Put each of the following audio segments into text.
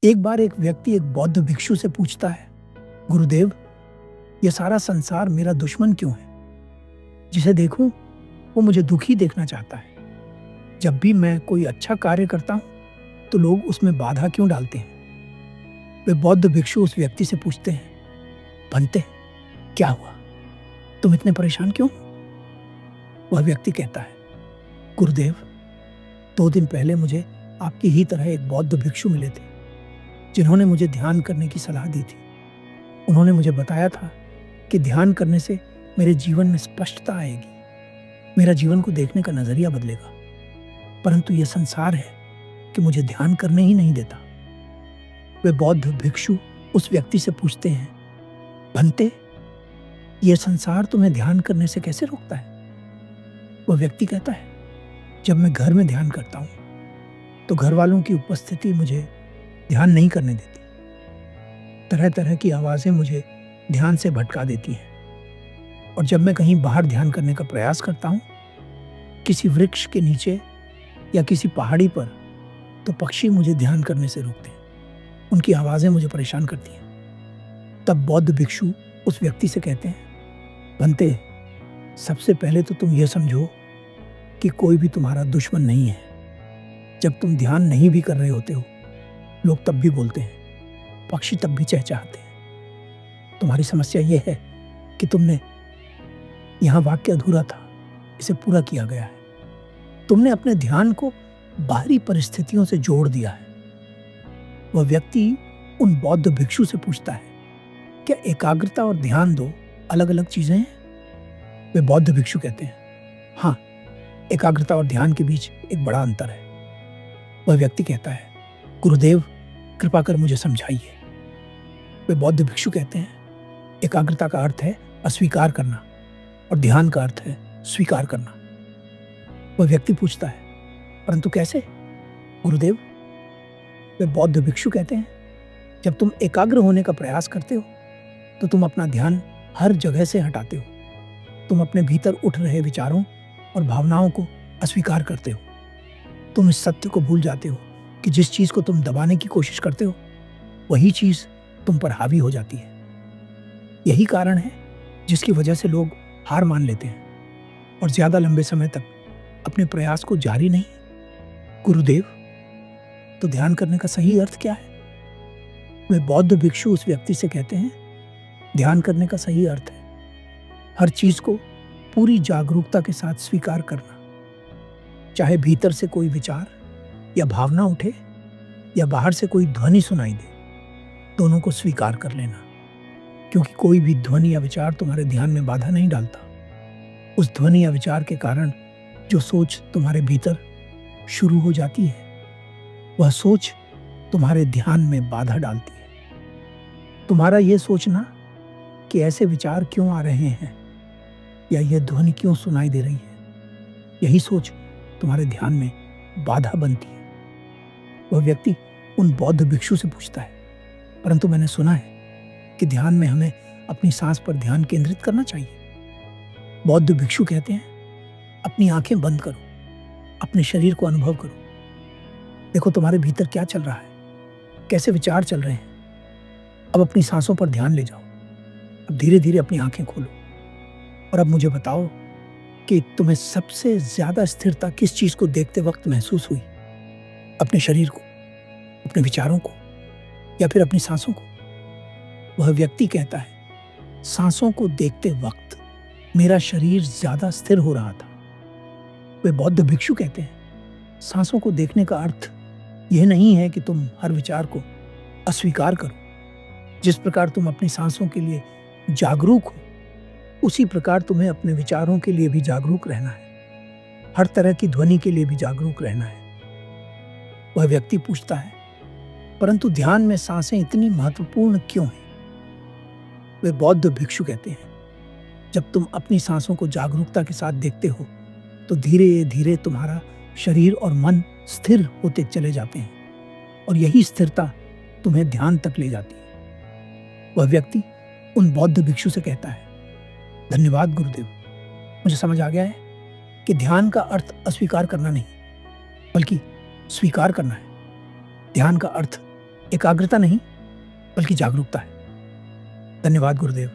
एक बार एक व्यक्ति एक बौद्ध भिक्षु से पूछता है, गुरुदेव, यह सारा संसार मेरा दुश्मन क्यों है? जिसे देखूं वो मुझे दुखी देखना चाहता है। जब भी मैं कोई अच्छा कार्य करता हूं तो लोग उसमें बाधा क्यों डालते हैं? वे बौद्ध भिक्षु उस व्यक्ति से पूछते हैं, बनते, क्या हुआ? तुम इतने परेशान क्यों? वह व्यक्ति कहता है, गुरुदेव, 2 दिन पहले मुझे आपकी ही तरह एक बौद्ध भिक्षु मिले थे जिन्होंने मुझे ध्यान करने की सलाह दी थी। उन्होंने मुझे बताया था कि ध्यान करने से मेरे जीवन में स्पष्टता आएगी, मेरा जीवन को देखने का नजरिया बदलेगा। परंतु यह संसार है कि मुझे ध्यान करने ही नहीं देता। वे बौद्ध भिक्षु उस व्यक्ति से पूछते हैं, भंते, यह संसार तुम्हें ध्यान करने से कैसे रोकता है? वह व्यक्ति कहता है, जब मैं घर में ध्यान करता हूं तो घर वालों की उपस्थिति मुझे ध्यान नहीं करने देती। तरह तरह की आवाजें मुझे ध्यान से भटका देती हैं। और जब मैं कहीं बाहर ध्यान करने का प्रयास करता हूं, किसी वृक्ष के नीचे या किसी पहाड़ी पर, तो पक्षी मुझे ध्यान करने से रोकते हैं। उनकी आवाजें मुझे परेशान करती हैं। तब बौद्ध भिक्षु उस व्यक्ति से कहते हैं, भंते, सबसे पहले तो तुम यह समझो कि कोई भी तुम्हारा दुश्मन नहीं है। जब तुम ध्यान नहीं भी कर रहे होते हो, लोग तब भी बोलते हैं, पक्षी तब भी चहचहाते हैं। तुम्हारी समस्या यह है कि तुमने, यहां वाक्य अधूरा था, इसे पूरा किया गया है। तुमने अपने ध्यान को बाहरी परिस्थितियों से जोड़ दिया है। वह व्यक्ति उन बौद्ध भिक्षु से पूछता है, क्या एकाग्रता और ध्यान दो अलग अलग चीजें हैं? वे बौद्ध भिक्षु कहते हैं, हाँ, एकाग्रता और ध्यान के बीच एक बड़ा अंतर है। वह व्यक्ति कहता है, गुरुदेव, कृपा कर मुझे समझाइए। वे बौद्ध भिक्षु कहते हैं, एकाग्रता का अर्थ है अस्वीकार करना और ध्यान का अर्थ है स्वीकार करना। वह व्यक्ति पूछता है, परंतु कैसे? गुरुदेव, वे बौद्ध भिक्षु कहते हैं, जब तुम एकाग्र होने का प्रयास करते हो तो तुम अपना ध्यान हर जगह से हटाते हो। तुम अपने भीतर उठ रहे विचारों और भावनाओं को अस्वीकार करते हो। तुम इस सत्य को भूल जाते हो कि जिस चीज को तुम दबाने की कोशिश करते हो, वही चीज तुम पर हावी हो जाती है। यही कारण है जिसकी वजह से लोग हार मान लेते हैं और ज्यादा लंबे समय तक अपने प्रयास को जारी नहीं। गुरुदेव, तो ध्यान करने का सही अर्थ क्या है? वे बौद्ध भिक्षु उस व्यक्ति से कहते हैं, ध्यान करने का सही अर्थ है हर चीज को पूरी जागरूकता के साथ स्वीकार करना। चाहे भीतर से कोई विचार या भावना उठे या बाहर से कोई ध्वनि सुनाई दे, दोनों को स्वीकार कर लेना। क्योंकि कोई भी ध्वनि या विचार तुम्हारे ध्यान में बाधा नहीं डालता। उस ध्वनि या विचार के कारण जो सोच तुम्हारे भीतर शुरू हो जाती है, वह सोच तुम्हारे ध्यान में बाधा डालती है। तुम्हारा यह सोचना कि ऐसे विचार क्यों आ रहे हैं या यह ध्वनि क्यों सुनाई दे रही है, यही सोच तुम्हारे ध्यान में बाधा बनती है। वह व्यक्ति उन बौद्ध भिक्षु से पूछता है, परंतु मैंने सुना है कि ध्यान में हमें अपनी सांस पर ध्यान केंद्रित करना चाहिए। बौद्ध भिक्षु कहते हैं, अपनी आंखें बंद करो, अपने शरीर को अनुभव करो। देखो तुम्हारे भीतर क्या चल रहा है, कैसे विचार चल रहे हैं। अब अपनी सांसों पर ध्यान ले जाओ। अब धीरे धीरे अपनी आंखें खोलो और अब मुझे बताओ कि तुम्हें सबसे ज्यादा स्थिरता किस चीज को देखते वक्त महसूस हुई? अपने शरीर को, अपने विचारों को, या फिर अपनी सांसों को? वह व्यक्ति कहता है, सांसों को देखते वक्त मेरा शरीर ज्यादा स्थिर हो रहा था। वे बौद्ध भिक्षु कहते हैं, सांसों को देखने का अर्थ यह नहीं है कि तुम हर विचार को अस्वीकार करो। जिस प्रकार तुम अपनी सांसों के लिए जागरूक हो, उसी प्रकार तुम्हें अपने विचारों के लिए भी जागरूक रहना है। हर तरह की ध्वनि के लिए भी जागरूक रहना है। वह व्यक्ति पूछता है, परंतु ध्यान में सांसें इतनी महत्वपूर्ण क्यों हैं? वे बौद्ध भिक्षु कहते हैं, जब तुम अपनी सांसों को जागरूकता के साथ देखते हो तो धीरे धीरे तुम्हारा शरीर और मन स्थिर होते चले जाते हैं और यही स्थिरता तुम्हें ध्यान तक ले जाती है। वह व्यक्ति उन बौद्ध भिक्षु से कहता है, धन्यवाद गुरुदेव, मुझे समझ आ गया है कि ध्यान का अर्थ अस्वीकार करना नहीं, बल्कि स्वीकार करना है। ध्यान का अर्थ एकाग्रता नहीं बल्कि जागरूकता है। धन्यवाद गुरुदेव,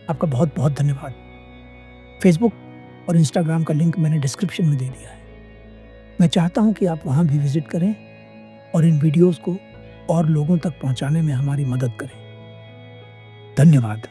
आपका बहुत बहुत धन्यवाद। फेसबुक और इंस्टाग्राम का लिंक मैंने डिस्क्रिप्शन में दे दिया है। मैं चाहता हूं कि आप वहां भी विजिट करें और इन वीडियोस को और लोगों तक पहुंचाने में हमारी मदद करें। धन्यवाद।